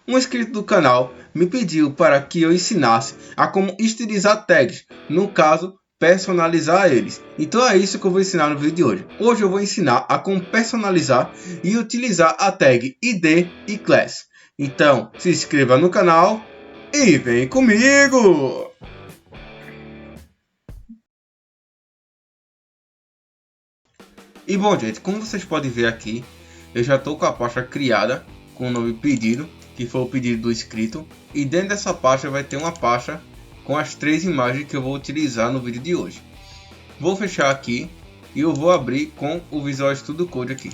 Um inscrito do canal me pediu para que eu ensinasse a como estilizar tags, no caso, personalizar eles. Então é isso que eu vou ensinar no vídeo de hoje. Hoje eu vou ensinar a como personalizar e utilizar a tag ID e Class. Então se inscreva no canal e vem comigo! E bom, gente, como vocês podem ver aqui, eu já estou com a pasta criada com o nome pedido, que foi o pedido do inscrito. E dentro dessa pasta vai ter uma pasta com as 3 imagens que eu vou utilizar no vídeo de hoje. Vou fechar aqui e eu vou abrir com o Visual Studio Code aqui.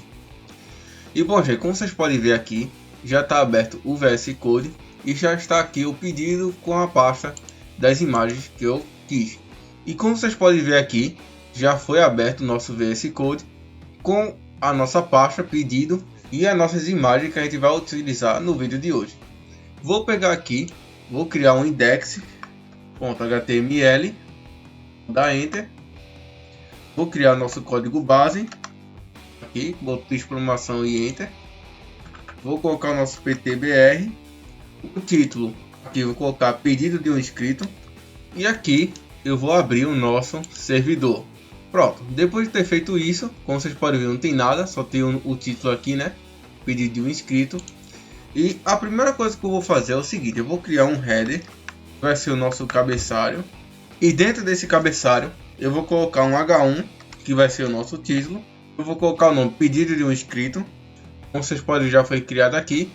E bom, gente, como vocês podem ver aqui, já está aberto o VS Code e já está aqui o pedido com a pasta das imagens que eu quis. E como vocês podem ver aqui, já foi aberto o nosso VS Code com a nossa pasta pedido e as nossas imagens que a gente vai utilizar no vídeo de hoje. Vou pegar aqui, vou criar um index.html, dar enter, vou criar nosso código base, aqui, boto exclamação e enter, vou colocar o nosso PTBR, o título, aqui vou colocar pedido de um inscrito e aqui eu vou abrir o nosso servidor. Pronto, depois de ter feito isso, como vocês podem ver, não tem nada, só tem o título aqui, né? Pedido de um inscrito. E a primeira coisa que eu vou fazer é o seguinte: eu vou criar um header, que vai ser o nosso cabeçalho. E dentro desse cabeçalho, eu vou colocar um H1, que vai ser o nosso título. Eu vou colocar o nome pedido de um inscrito, como vocês podem ver, já foi criado aqui.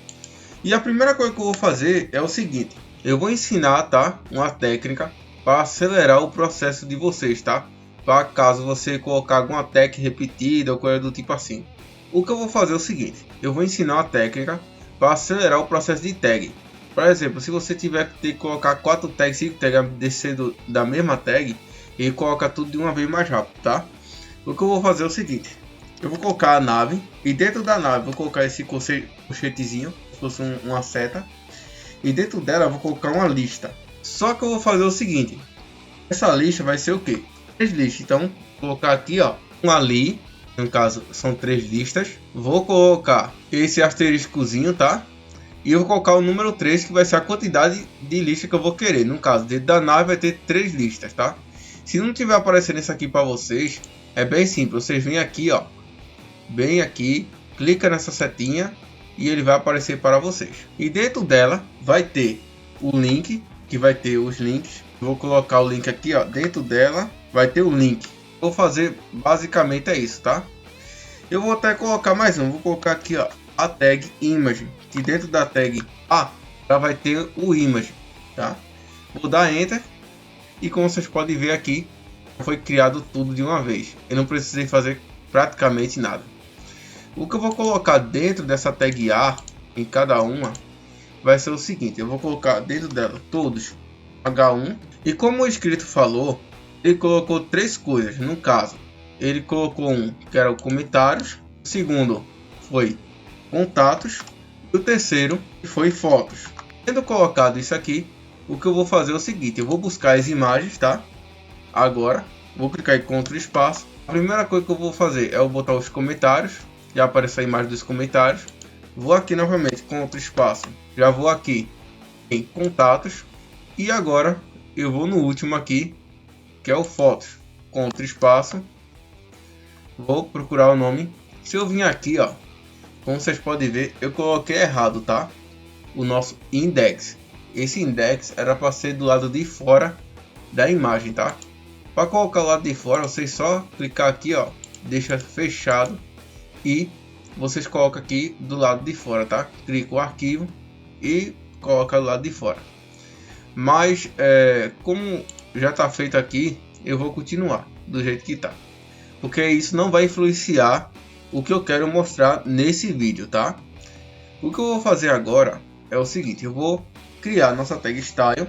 E a primeira coisa que eu vou fazer é o seguinte: eu vou ensinar, tá, uma técnica para acelerar o processo de vocês, tá? Para caso você colocar alguma tag repetida ou coisa do tipo assim. O que eu vou fazer é o seguinte: eu vou ensinar uma técnica para acelerar o processo de tag. Por exemplo, se você tiver que ter que colocar 4 tags, 5 tags descendo da mesma tag, ele coloca tudo de uma vez mais rápido, tá? O que eu vou fazer é o seguinte: eu vou colocar a nave e dentro da nave vou colocar esse colchetezinho, se fosse uma seta, e dentro dela eu vou colocar uma lista. Só que eu vou fazer o seguinte: essa lista vai ser o que? 3 listas. Então vou colocar aqui, ó, uma ali, no caso são 3 listas. Vou colocar esse asteriscozinho, tá? E eu vou colocar o número 3, que vai ser a quantidade de listas que eu vou querer. No caso, dentro da nave vai ter 3 listas, tá? Se não tiver aparecendo isso aqui para vocês, é bem simples. Vocês vêm aqui, ó, bem aqui, clica nessa setinha e ele vai aparecer para vocês. E dentro dela vai ter o link, que vai ter os links. Vou colocar o link aqui, ó, dentro dela vai ter o link. Vou fazer basicamente é isso, tá? Eu vou até colocar mais um, vou colocar aqui, ó, a tag image, que dentro da tag A já vai ter o image, tá? Vou dar enter e como vocês podem ver aqui, foi criado tudo de uma vez. Eu não precisei fazer praticamente nada. O que eu vou colocar dentro dessa tag A, em cada uma, vai ser o seguinte: eu vou colocar dentro dela todos H1, e como o inscrito falou, ele colocou 3 coisas. No caso, ele colocou um que era o comentários, o segundo foi contatos e o terceiro foi fotos. Tendo colocado isso aqui, o que eu vou fazer é o seguinte: eu vou buscar as imagens, tá? Agora vou clicar em Ctrl espaço. A primeira coisa que eu vou fazer é eu botar os comentários, já apareceu a imagem dos comentários. Vou aqui novamente, Ctrl espaço, já vou aqui em contatos e agora eu vou no último aqui, que é o fotos, Ctrl espaço, vou procurar o nome. Se eu vim aqui, ó, como vocês podem ver, eu coloquei errado, tá? O nosso index. Esse index era para ser do lado de fora da imagem, tá? Para colocar o lado de fora, vocês só clicar aqui, ó, deixa fechado e vocês colocam aqui do lado de fora, tá? Clica o arquivo e coloca do lado de fora. Mas como já está feito aqui, eu vou continuar do jeito que tá, porque isso não vai influenciar o que eu quero mostrar nesse vídeo, tá? O que eu vou fazer agora é o seguinte: eu vou criar nossa tag style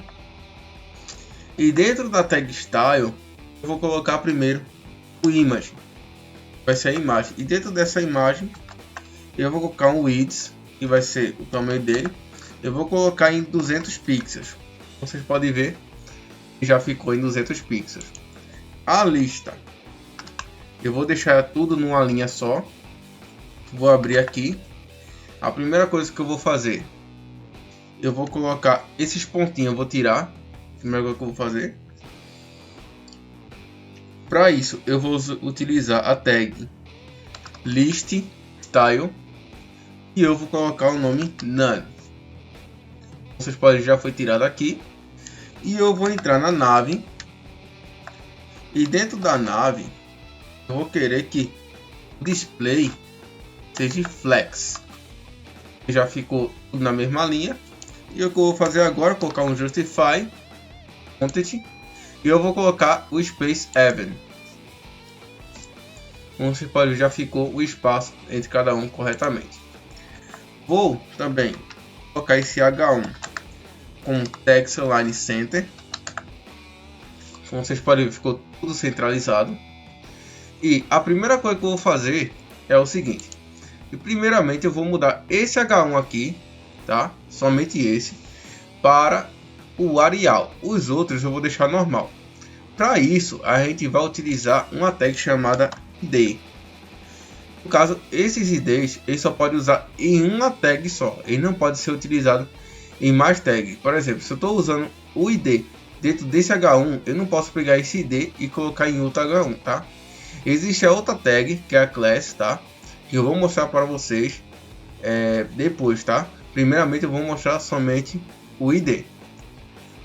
e dentro da tag style eu vou colocar primeiro o image, vai ser a imagem, e dentro dessa imagem eu vou colocar um width, que vai ser o tamanho dele. Eu vou colocar em 200 pixels. Vocês podem ver que já ficou em 200 pixels. A lista eu vou deixar tudo numa linha só. Vou abrir aqui. A primeira coisa que eu vou fazer eu vou colocar esses pontinhos, eu vou tirar. Primeira coisa que eu vou fazer. Para isso, eu vou utilizar a tag list_style e eu vou colocar o nome none. Vocês podem já foi tirado aqui. E eu vou entrar na nave. E dentro da nave, eu vou querer que o display seja flex. Já ficou tudo na mesma linha. E o que eu vou fazer agora é colocar um justify content e eu vou colocar o space even. Como você pode ver, já ficou o espaço entre cada um corretamente. Vou também colocar esse H1 com text align center. Como vocês podem ver, ficou tudo centralizado. E a primeira coisa que eu vou fazer é o seguinte. Primeiramente eu vou mudar esse H1 aqui, tá? Somente esse, para o Arial. Os outros eu vou deixar normal. Para isso a gente vai utilizar uma tag chamada ID. No caso, esses IDs ele só pode usar em uma tag só. Ele não pode ser utilizado em mais tags. Por exemplo, se eu estou usando o ID dentro desse H1, eu não posso pegar esse ID e colocar em outro H1, tá? Existe a outra tag que é a class, tá? Que eu vou mostrar para vocês depois, tá? Primeiramente eu vou mostrar somente o ID.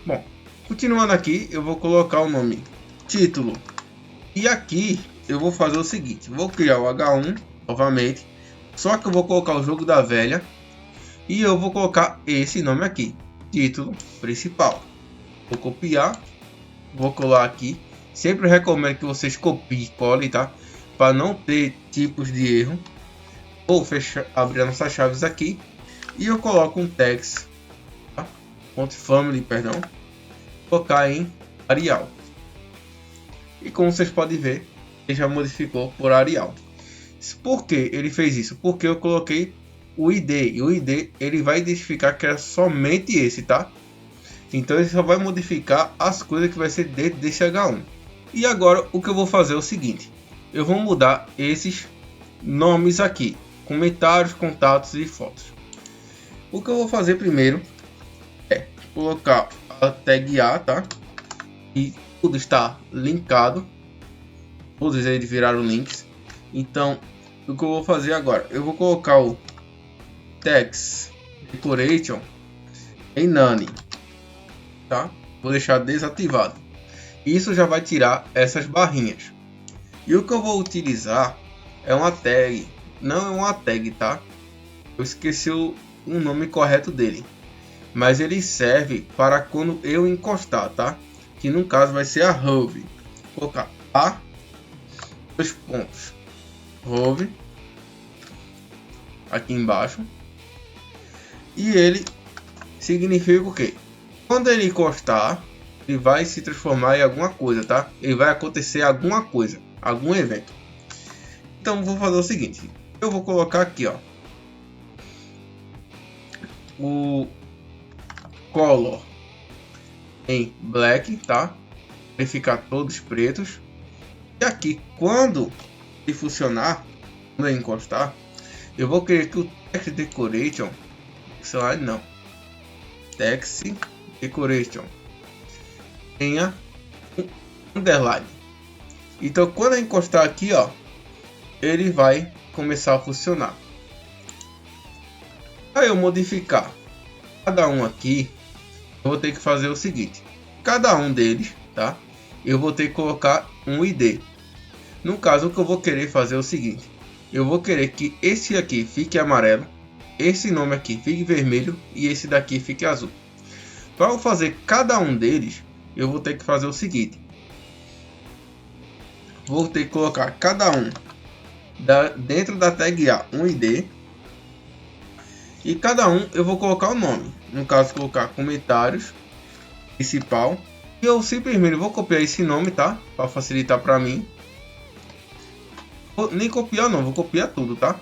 Bom, continuando aqui, eu vou colocar o nome título. E aqui eu vou fazer o seguinte, vou criar o H1 novamente, só que eu vou colocar o jogo da velha e eu vou colocar esse nome aqui, título principal. Vou copiar, vou colar aqui. Sempre recomendo que vocês copiem e colhem, tá? Para não ter tipos de erro. Vou fechar, abrir nossas chaves aqui e eu coloco um text, tá? .family, perdão, colocar em Arial. E como vocês podem ver, ele já modificou por Arial. Por que ele fez isso? Porque eu coloquei o ID e o ID ele vai identificar que é somente esse, tá? Então ele só vai modificar as coisas que vai ser dentro desse H1. E agora o que eu vou fazer é o seguinte, eu vou mudar esses nomes aqui, comentários, contatos e fotos. O que eu vou fazer primeiro é colocar a tag A, tá? E tudo está linkado, todos eles viraram links. Então o que eu vou fazer agora, eu vou colocar o text decoration em none, tá? Vou deixar desativado. Isso já vai tirar essas barrinhas. E o que eu vou utilizar é uma tag, não é uma tag, tá? Eu esqueci o nome correto dele, mas ele serve para quando eu encostar, tá? Que no caso vai ser a hover. Vou colocar a dois pontos hover aqui embaixo e ele significa o que? Quando ele encostar, ele vai se transformar em alguma coisa, tá? Ele vai acontecer alguma coisa, algum evento. Então vou fazer o seguinte, eu vou colocar aqui, ó, o color em black, tá? Ele ficar todos pretos. E aqui quando ele funcionar, quando ele encostar, eu vou querer que o text decoration, não, text decoration tenha um underline. Então quando eu encostar aqui, ó, ele vai começar a funcionar. Para eu modificar cada um aqui, eu vou ter que fazer o seguinte, cada um deles, tá? Eu vou ter que colocar um ID. No caso, o que eu vou querer fazer é o seguinte, eu vou querer que esse aqui fique amarelo, esse nome aqui fique vermelho e esse daqui fique azul. Para eu fazer cada um deles, eu vou ter que fazer o seguinte, vou ter que colocar cada um dentro da tag A um ID e cada um eu vou colocar o nome. No caso, colocar comentários principal e eu simplesmente vou copiar esse nome, tá? Para facilitar para mim. Nem copiar não, vou copiar tudo, tá?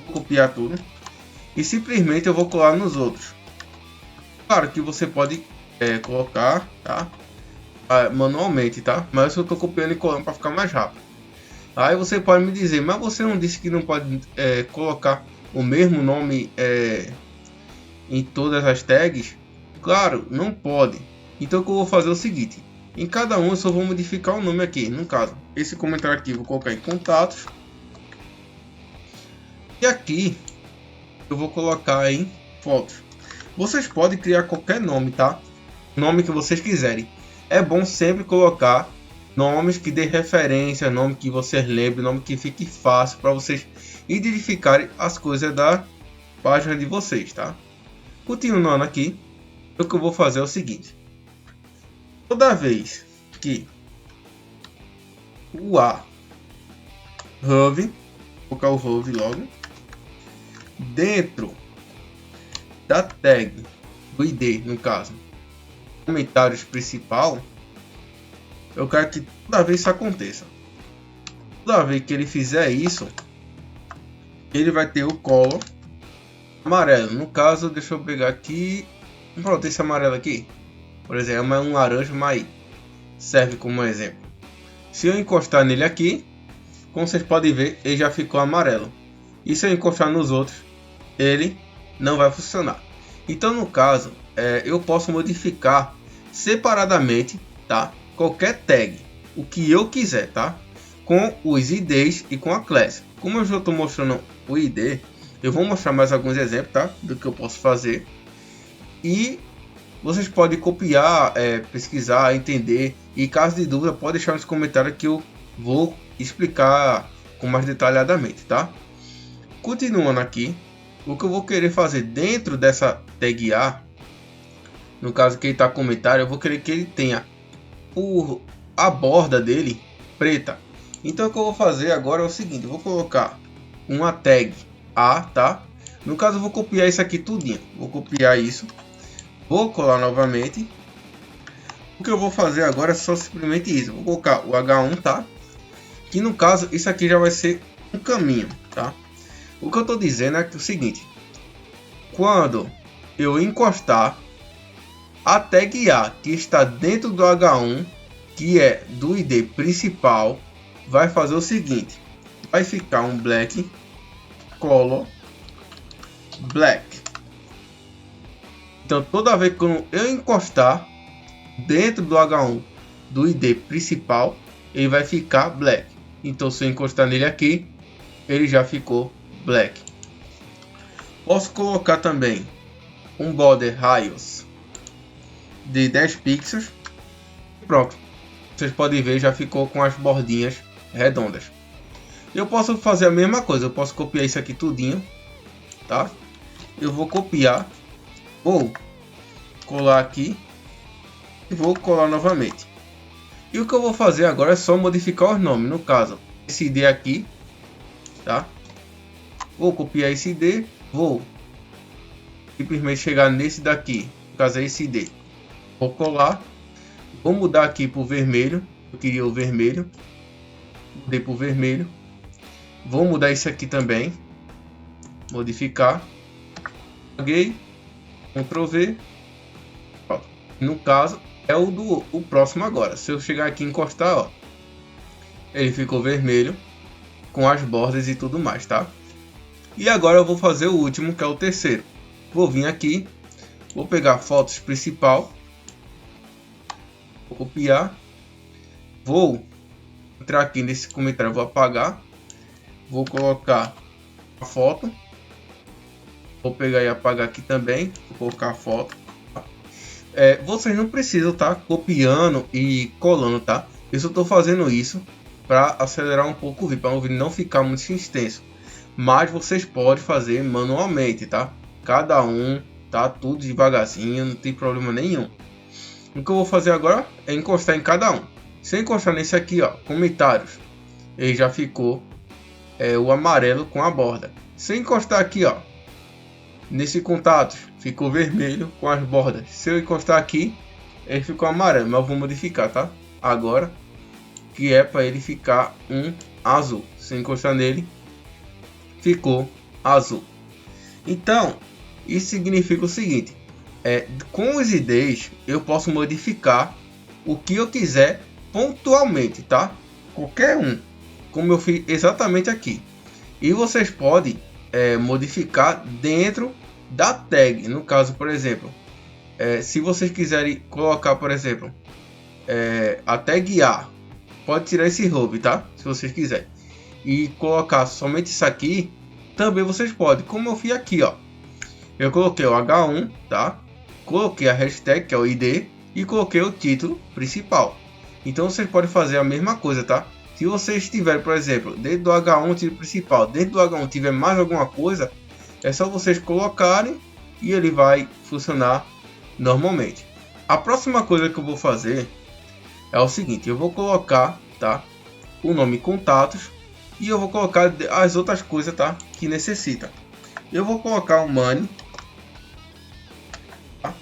Vou copiar tudo e simplesmente eu vou colar nos outros. Claro que você pode colocar, tá? Manualmente, tá? Mas eu estou copiando e colando para ficar mais rápido. Aí você pode me dizer, mas você não disse que não pode colocar o mesmo nome em todas as tags? Claro, não pode. Então o que eu vou fazer é o seguinte: em cada um eu só vou modificar o nome aqui. No caso, esse comentário aqui eu vou colocar em contatos. E aqui eu vou colocar em fotos. Vocês podem criar qualquer nome, tá? Nome que vocês quiserem. É bom sempre colocar nomes que dê referência, nome que vocês lembrem, nome que fique fácil para vocês identificarem as coisas da página de vocês, tá? Continuando aqui, o que eu vou fazer é o seguinte: toda vez que o vou colocar o hove logo dentro da tag do ID, no caso comentários principal, eu quero que toda vez isso aconteça. Toda vez que ele fizer isso, ele vai ter o color amarelo. No caso, deixa eu pegar aqui, pronto, esse amarelo aqui, por exemplo, é um laranja, mas serve como exemplo. Se eu encostar nele aqui, como vocês podem ver, ele já ficou amarelo. E se eu encostar nos outros, ele não vai funcionar. Então, no caso, eu posso modificar separadamente, tá? Qualquer tag, o que eu quiser, tá? Com os IDs e com a classe. Como eu já estou mostrando o ID, eu vou mostrar mais alguns exemplos, tá? Do que eu posso fazer. E vocês podem copiar, pesquisar, entender. E caso de dúvida, pode deixar nos comentários que eu vou explicar com mais detalhadamente, tá? Continuando aqui, o que eu vou querer fazer dentro dessa tag A, no caso que ele está comentário, eu vou querer que ele tenha a borda dele preta. Então o que eu vou fazer agora é o seguinte: eu vou colocar uma tag A, tá? No caso eu vou copiar isso aqui tudinho. Vou copiar isso, vou colar novamente. O que eu vou fazer agora é só simplesmente isso. Vou colocar o H1, tá? Que no caso isso aqui já vai ser um caminho, tá? O que eu estou dizendo é que é o seguinte: quando eu encostar a tag A que está dentro do H1, que é do ID principal, vai fazer o seguinte: vai ficar um black color black. Então toda vez que eu encostar dentro do H1 do ID principal, ele vai ficar black. Então se eu encostar nele aqui, ele já ficou black. Posso colocar também um border radius de 10 pixels. Pronto, vocês podem ver, já ficou com as bordinhas redondas. Eu posso fazer a mesma coisa, eu posso copiar isso aqui tudinho, tá? Eu vou copiar, vou colar aqui e vou colar novamente. E o que eu vou fazer agora é só modificar os nomes. No caso, esse ID aqui, tá? Vou copiar esse ID, vou simplesmente chegar nesse daqui, no caso é esse ID. Vou colar, vou mudar aqui para o vermelho, eu queria o vermelho, mudei para o vermelho. Vou mudar isso aqui também, modificar, apaguei, Ctrl V. Ó, no caso é o próximo agora. Se eu chegar aqui e encostar, ó, ele ficou vermelho com as bordas e tudo mais, tá? E agora eu vou fazer o último, que é o terceiro. Vou vir aqui, vou pegar fotos principal, vou copiar, vou entrar aqui nesse comentário, vou apagar, vou colocar a foto, vou pegar e apagar aqui também, vou colocar a foto. Vocês não precisam estar copiando e colando, tá? Eu só estou fazendo isso para acelerar um pouco o vídeo, para o vídeo não ficar muito extenso. Mas vocês podem fazer manualmente, tá? Cada um, tá? Tudo devagarzinho, não tem problema nenhum. O que eu vou fazer agora é encostar em cada um. Se eu encostar nesse aqui, ó, comentários, ele já ficou o amarelo com a borda. Se eu encostar aqui, ó, nesse contatos, ficou vermelho com as bordas. Se eu encostar aqui, ele ficou amarelo, mas eu vou modificar, tá? Agora, que é para ele ficar um azul. Se eu encostar nele, ficou azul. Então, isso significa o seguinte: com os IDs eu posso modificar o que eu quiser pontualmente, tá? Qualquer um, como eu fiz exatamente aqui. E vocês podem modificar dentro da tag, no caso, por exemplo, se vocês quiserem colocar, por exemplo, a tag A, pode tirar esse robe, tá? Se vocês quiserem, e colocar somente isso aqui, também vocês podem, como eu fiz aqui, ó. Eu coloquei o H1, tá? Coloquei a hashtag, que é o ID, e coloquei o título principal. Então vocês podem fazer a mesma coisa, tá? Se vocês tiverem, por exemplo, dentro do H1 título principal, dentro do H1 tiver mais alguma coisa, é só vocês colocarem e ele vai funcionar normalmente. A próxima coisa que eu vou fazer é o seguinte: eu vou colocar, tá, o nome contatos e eu vou colocar as outras coisas, tá, que necessita. Eu vou colocar o money, tá?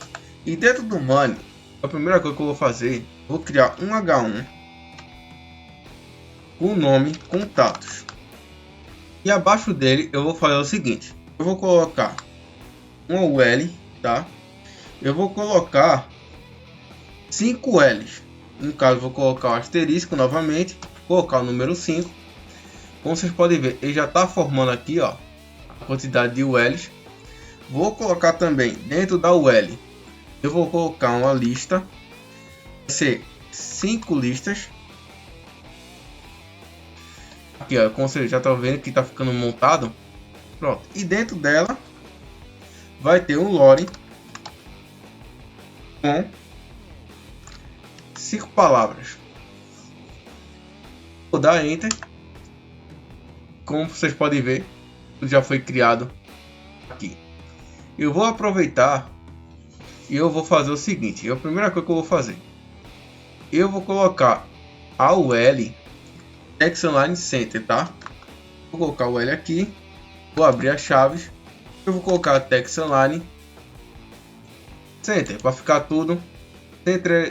E dentro do money, a primeira coisa que eu vou fazer, vou criar um H1 com o nome contatos. E abaixo dele eu vou fazer o seguinte: eu vou colocar um UL, tá? Eu vou colocar 5 L's. No caso, vou colocar o asterisco novamente, colocar o número 5. Como vocês podem ver, ele já está formando aqui, ó, a quantidade de ULs. Vou colocar também dentro da UL, eu vou colocar uma lista, vai ser 5 listas. Aqui, ó, como vocês já estão vendo que está ficando montado. Pronto. E dentro dela vai ter um lore com 5 palavras. Vou dar Enter. Como vocês podem ver, já foi criado aqui. Eu vou aproveitar e eu vou fazer o seguinte: a primeira coisa que eu vou fazer, eu vou colocar a UL Text Online Center, tá? Vou colocar o L aqui, vou abrir as chaves, eu vou colocar a Text Online Center para ficar tudo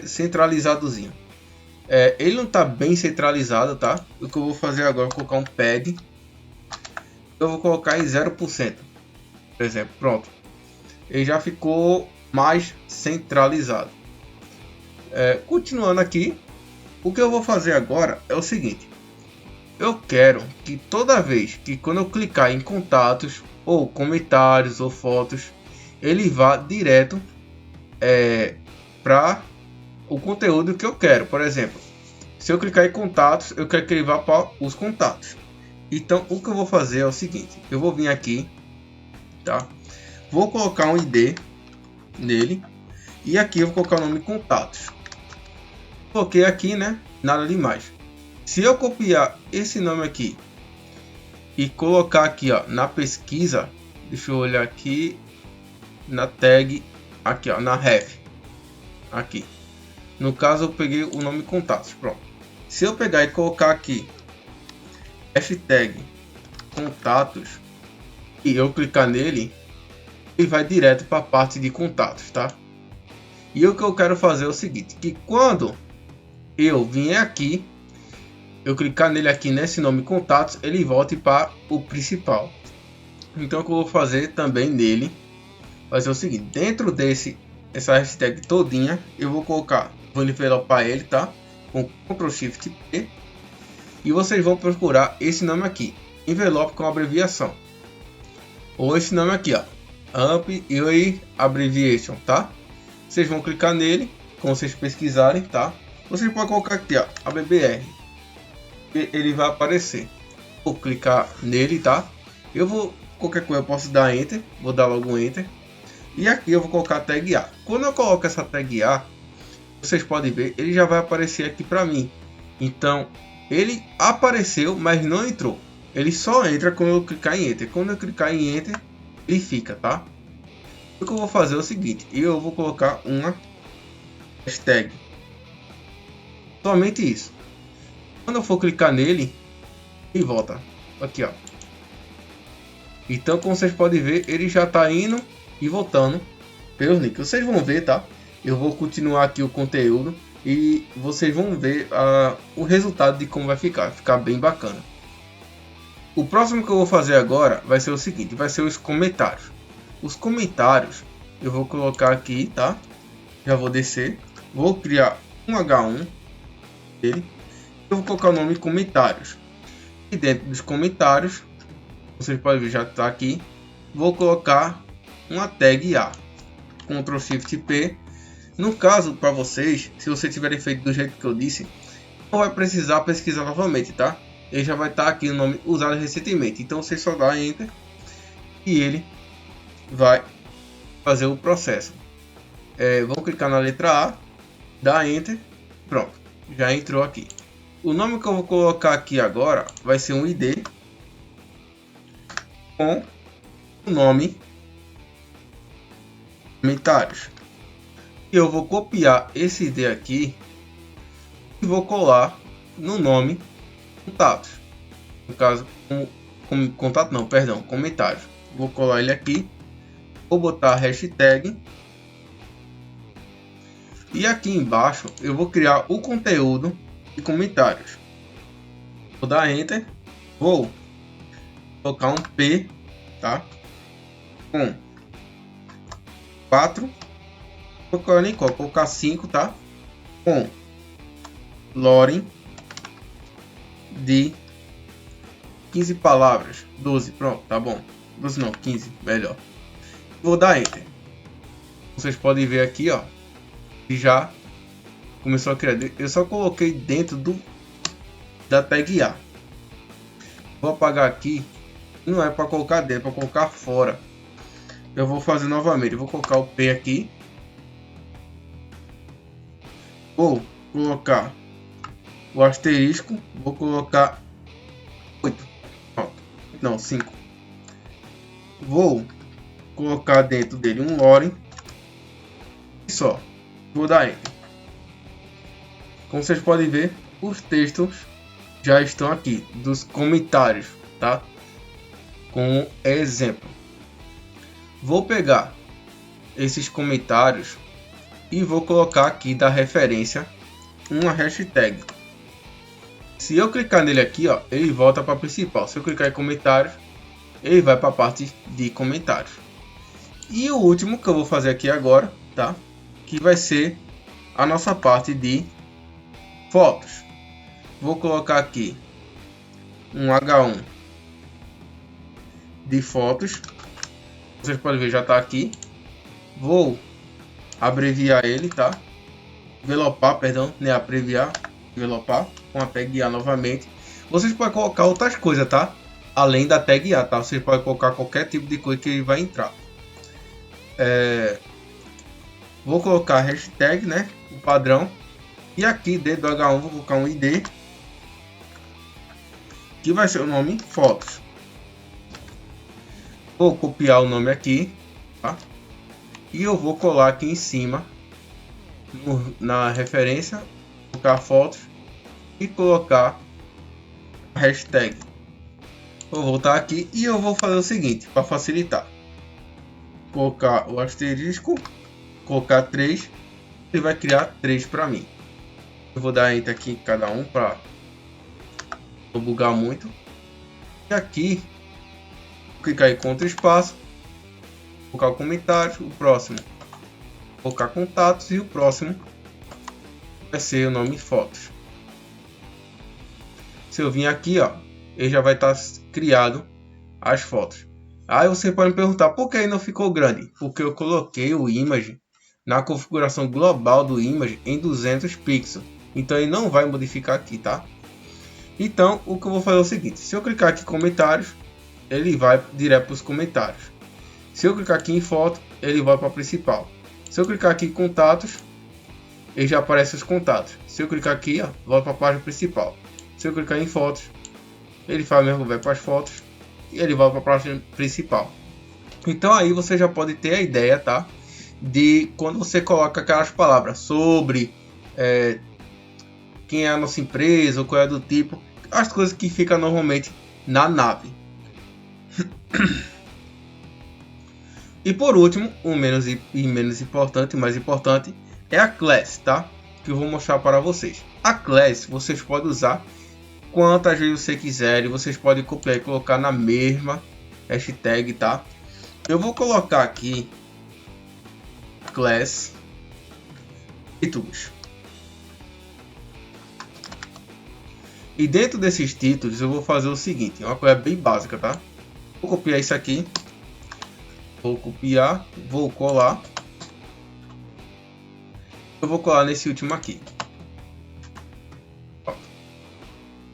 centralizadozinho. Ele não está bem centralizado, tá? O que eu vou fazer agora é colocar um pad. Eu vou colocar em 0%, por exemplo. Pronto, ele já ficou mais centralizado. Continuando aqui, o que eu vou fazer agora é o seguinte: eu quero que toda vez que quando eu clicar em contatos ou comentários ou fotos, ele vá direto para o conteúdo que eu quero. Por exemplo, se eu clicar em contatos, eu quero que ele vá para os contatos. Então o que eu vou fazer é o seguinte: eu vou vir aqui, tá? Vou colocar um ID nele e aqui eu vou colocar o nome contatos. Coloquei aqui, né? Nada demais. Se eu copiar esse nome aqui e colocar aqui, ó, na pesquisa, deixa eu olhar aqui na tag, aqui, ó, na ref, aqui. No caso eu peguei o nome contatos, pronto. Se eu pegar e colocar aqui hashtag contatos e eu clicar nele, ele vai direto para a parte de contatos, tá? E o que eu quero fazer é o seguinte: que quando eu vier aqui, eu clicar nele aqui nesse nome contatos, ele volte para o principal. Então o que eu vou fazer também nele vai ser o seguinte: dentro essa hashtag todinha, eu vou colocar, vou envelopar ele, tá? Com Ctrl Shift P. E vocês vão procurar esse nome aqui, envelope com abreviação, ou esse nome aqui, ó, AMP e Abbreviation, tá? Vocês vão clicar nele, como vocês pesquisarem, tá? Vocês podem colocar aqui, ó, ABBR, ele vai aparecer. Vou clicar nele, tá? Eu vou, qualquer coisa eu posso dar Enter, vou dar logo um Enter. E aqui eu vou colocar a tag A. Quando eu coloco essa tag A, vocês podem ver, ele já vai aparecer aqui para mim. Então ele apareceu, mas não entrou. Ele só entra quando eu clicar em Enter. Quando eu clicar em Enter, ele fica, tá? O que eu vou fazer é o seguinte: eu vou colocar uma hashtag, somente isso. Quando eu for clicar nele, ele volta aqui, ó. Então, como vocês podem ver, ele já está indo e voltando pelos links. Vocês vão ver, tá? Eu vou continuar aqui o conteúdo e vocês vão ver o resultado de como vai ficar bem bacana. O próximo que eu vou fazer agora vai ser o seguinte: vai ser os comentários. Os comentários eu vou colocar aqui, tá? Já vou descer, vou criar um H1 dele, eu vou colocar o nome comentários. E dentro dos comentários, vocês podem ver, já está aqui, vou colocar uma tag A. Ctrl Shift P. No caso, para vocês, se vocês tiverem feito do jeito que eu disse, não vai precisar pesquisar novamente, tá? Ele já vai estar aqui o nome usado recentemente. Então você só dá Enter e ele vai fazer o processo. Vamos clicar na letra A, dá Enter, pronto, já entrou aqui. O nome que eu vou colocar aqui agora vai ser um ID com o nome comentários. E eu vou copiar esse ID aqui e vou colar no nome contatos. No caso, contato não, perdão, comentários. Vou colar ele aqui, vou botar a hashtag e aqui embaixo eu vou criar o conteúdo de comentários. Vou dar Enter, vou colocar um P, tá? Com 4, vou colocar 5, tá? Com Loren de 15 palavras, 12, pronto, tá bom. 12 não, 15, melhor. Vou dar Enter. Vocês podem ver aqui, ó, que já começou a criar. Eu só coloquei dentro da tag A. Vou apagar aqui. Não é para colocar dentro, é para colocar fora. Eu vou fazer novamente. Eu vou colocar o P aqui. Vou colocar o asterisco. Vou colocar 8. Não, 5. Vou colocar dentro dele um Loren. E só. Vou dar Enter. Como vocês podem ver, os textos já estão aqui dos comentários, tá? Com exemplo. Vou pegar esses comentários e vou colocar aqui da referência uma hashtag. Se eu clicar nele aqui, ó, ele volta para a principal. Se eu clicar em comentários, ele vai para a parte de comentários. E o último que eu vou fazer aqui agora, tá? Que vai ser a nossa parte de fotos. Vou colocar aqui um H1 de fotos. Vocês podem ver, já está aqui. Vou abreviar ele, tá? Envelopar, perdão, né? Abreviar, envelopar com a tag A novamente. Vocês podem colocar outras coisas, tá? Além da tag A, tá? Vocês podem colocar qualquer tipo de coisa que ele vai entrar. Vou colocar a hashtag, né? O padrão. E aqui dentro do H1 vou colocar um ID. Que vai ser o nome fotos. Vou copiar o nome aqui, tá? E eu vou colar aqui em cima na referência, colocar fotos e colocar a hashtag. Vou voltar aqui e eu vou fazer o seguinte para facilitar: colocar o asterisco, colocar 3, ele vai criar 3 para mim. Eu vou dar Enter aqui em cada um para não bugar muito. E aqui clicar em Ctrl espaço, colocar comentários, o próximo colocar contatos e o próximo vai ser o nome fotos. Se eu vir aqui, ó, ele já vai estar criado as fotos. Aí você pode me perguntar por que não ficou grande? Porque eu coloquei o image na configuração global do image em 200 pixels. Então ele não vai modificar aqui, tá? Então o que eu vou fazer é o seguinte: se eu clicar aqui em comentários, ele vai direto para os comentários. Se eu clicar aqui em foto, ele vai para a principal. Se eu clicar aqui em contatos, ele já aparece os contatos. Se eu clicar aqui, ó, volta para a página principal. Se eu clicar em fotos, ele faz mesmo, vai para as fotos e ele vai para a página principal. Então aí você já pode ter a ideia, tá? De quando você coloca aquelas palavras sobre quem é a nossa empresa ou qual é do tipo, as coisas que ficam normalmente na nave. E por último, o menos importante, mais importante, é a class, tá? Que eu vou mostrar para vocês. A class vocês podem usar quantas vezes você quiserem, vocês podem copiar e colocar na mesma hashtag, tá? Eu vou colocar aqui class títulos. E dentro desses títulos eu vou fazer o seguinte, uma coisa bem básica, tá? Vou copiar isso aqui, Vou copiar, vou colar. Eu vou colar nesse último aqui.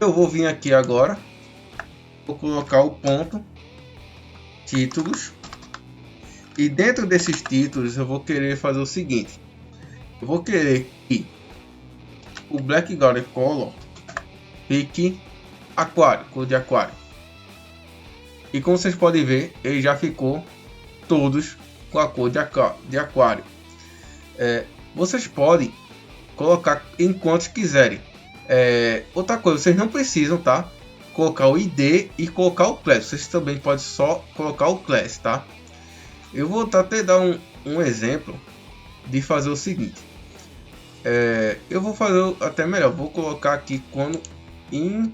Eu vou vir aqui agora, vou colocar o ponto títulos, e dentro desses títulos eu vou querer fazer o seguinte: eu vou querer que o background color fique aquário, cor de aquário, e como vocês podem ver, ele já ficou todos com a cor de aquário. Vocês podem colocar em quantos quiserem. Outra coisa, vocês não precisam, tá, colocar o ID e colocar o class. Vocês também podem só colocar o class, tá? Eu vou até dar um exemplo de fazer o seguinte. Eu vou fazer até melhor. Vou colocar aqui quando em...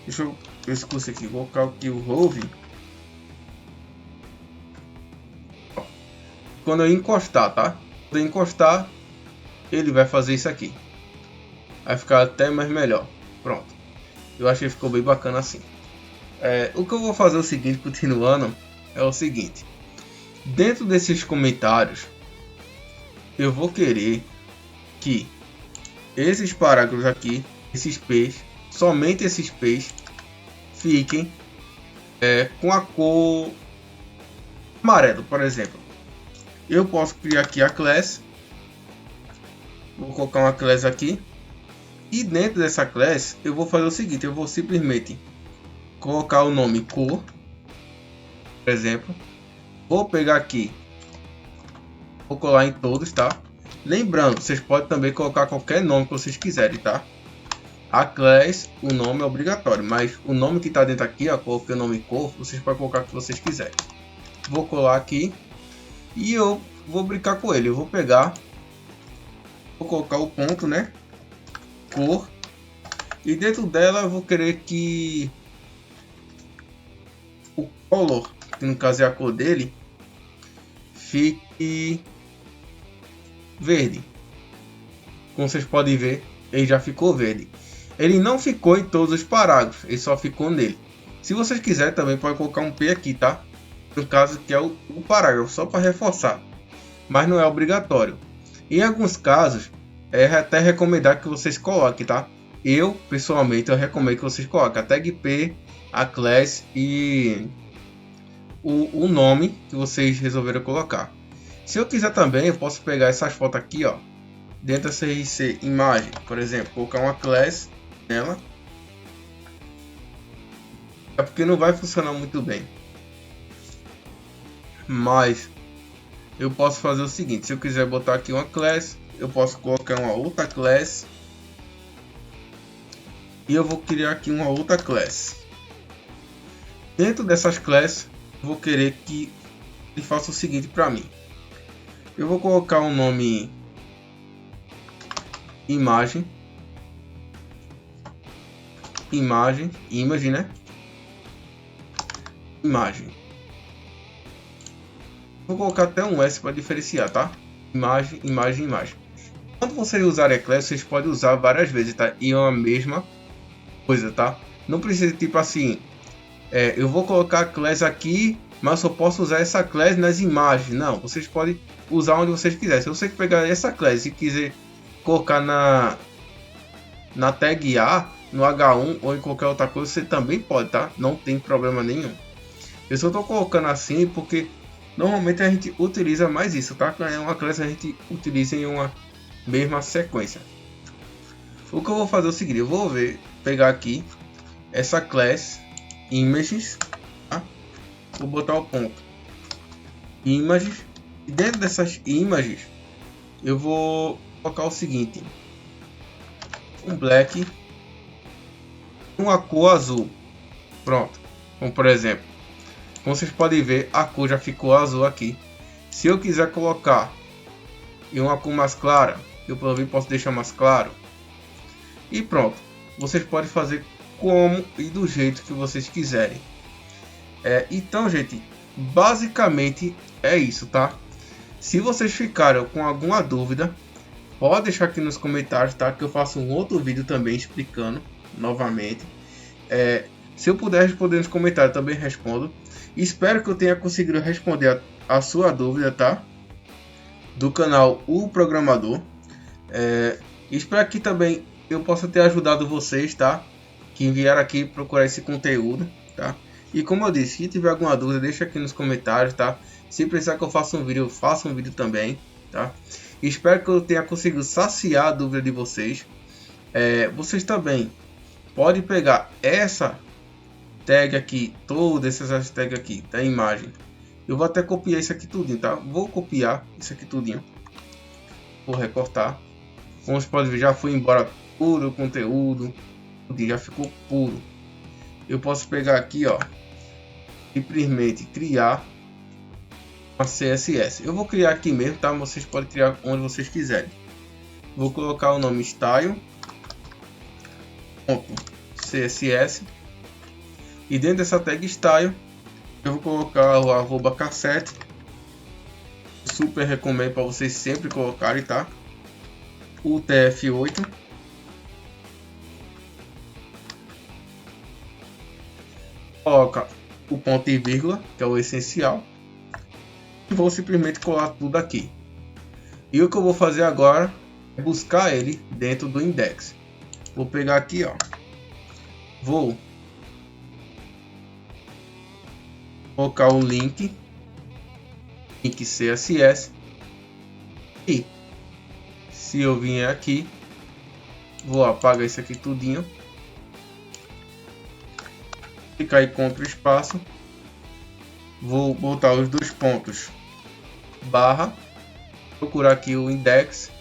Deixa eu ver se consigo aqui. Vou colocar aqui o Rove. Quando eu encostar, tá? Quando eu encostar, ele vai fazer isso aqui. Vai ficar até mais melhor. Pronto. Eu achei que ficou bem bacana assim. O que eu vou fazer é o seguinte, continuando, é o seguinte. Dentro desses comentários, eu vou querer que esses parágrafos aqui, esses P's, somente esses P's, fiquem com a cor amarelo, por exemplo. Eu posso criar aqui a class. Vou colocar uma class aqui. E dentro dessa class, eu vou fazer o seguinte. Eu vou simplesmente colocar o nome cor, por exemplo. Vou pegar aqui. Vou colar em todos, tá? Lembrando, vocês podem também colocar qualquer nome que vocês quiserem, tá? A class, o nome é obrigatório. Mas o nome que está dentro aqui, ó, coloquei o nome cor, vocês podem colocar o que vocês quiserem. Vou colar aqui. E eu vou brincar com ele. Eu vou pegar, vou colocar o ponto, né? Cor. E dentro dela eu vou querer que o color, que no caso é a cor dele, fique verde. Como vocês podem ver, ele já ficou verde. Ele não ficou em todos os parágrafos, ele só ficou nele. Se vocês quiserem também pode colocar um P aqui, tá? No caso que é o parágrafo, só para reforçar, mas não é obrigatório. Em alguns casos é até recomendar que vocês coloquem, tá? Eu pessoalmente eu recomendo que vocês coloquem a tag P, a class e o nome que vocês resolveram colocar. Se eu quiser também, eu posso pegar essas fotos aqui, ó, dentro da CRC imagem, por exemplo, colocar uma class nela. É porque não vai funcionar muito bem. Mas eu posso fazer o seguinte, se eu quiser botar aqui uma class, eu posso colocar uma outra class. E eu vou criar aqui uma outra class. Dentro dessas classes, eu vou querer que ele faça o seguinte para mim. Eu vou colocar um nome imagem, né? Imagem. Vou colocar até um S para diferenciar, tá? Imagem. Quando vocês usarem a class, vocês podem usar várias vezes, tá? E é a mesma coisa, tá? Não precisa tipo assim, eu vou colocar a class aqui, mas só posso usar essa class nas imagens. Não, vocês podem usar onde vocês quiserem. Se você pegar essa class e quiser colocar na tag A, no H1 ou em qualquer outra coisa, você também pode, tá? Não tem problema nenhum. Eu só tô colocando assim porque normalmente a gente utiliza mais isso, tá? É uma class que a gente utiliza em uma mesma sequência. O que eu vou fazer é o seguinte, eu vou pegar aqui essa class images, tá? Vou botar o ponto images, e dentro dessas images eu vou colocar o seguinte, um black, uma cor azul. Pronto, como por exemplo, como vocês podem ver, a cor já ficou azul aqui. Se eu quiser colocar em uma cor mais clara, eu também posso deixar mais claro. E pronto, vocês podem fazer como e do jeito que vocês quiserem. Então, gente, basicamente é isso, tá? Se vocês ficaram com alguma dúvida, pode deixar aqui nos comentários, tá? Que eu faço um outro vídeo também explicando novamente. Se eu puder responder nos comentários, também respondo. Espero que eu tenha conseguido responder a sua dúvida, tá? Do canal O Programador. Espero que também eu possa ter ajudado vocês, tá? Que enviaram aqui procurar esse conteúdo, tá? E como eu disse, se tiver alguma dúvida, deixa aqui nos comentários, tá? Se precisar que eu faça um vídeo, eu faço um vídeo também, tá? Espero que eu tenha conseguido saciar a dúvida de vocês. Vocês também podem pegar essa tag aqui, todas essas tags aqui da imagem. Eu vou até copiar isso aqui tudinho, tá? Vou copiar isso aqui tudinho. Vou recortar. Como vocês podem ver, já foi embora todo o conteúdo. Já ficou puro. Eu posso pegar aqui, ó, simplesmente criar uma CSS. Eu vou criar aqui mesmo, tá? Vocês podem criar onde vocês quiserem. Vou colocar o nome style.css e dentro dessa tag style eu vou colocar o @cassette. Super recomendo para vocês sempre colocarem, tá? O TF8. Coloca o ponto e vírgula, que é o essencial. E vou simplesmente colar tudo aqui. E o que eu vou fazer agora é buscar ele dentro do index. Vou pegar aqui, ó. Vou colocar o link CSS. E se eu vier aqui, vou apagar isso aqui tudinho. Clicar aí contra o espaço. Vou botar os dois pontos barra, procurar aqui o index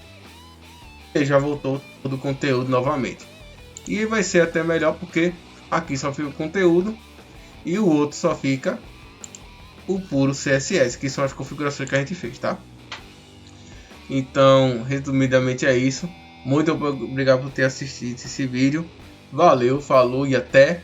e já voltou todo o conteúdo novamente. E vai ser até melhor porque aqui só fica o conteúdo e o outro só fica o puro CSS, que são as configurações que a gente fez, tá? Então, resumidamente é isso. Muito obrigado por ter assistido esse vídeo. Valeu, falou e até.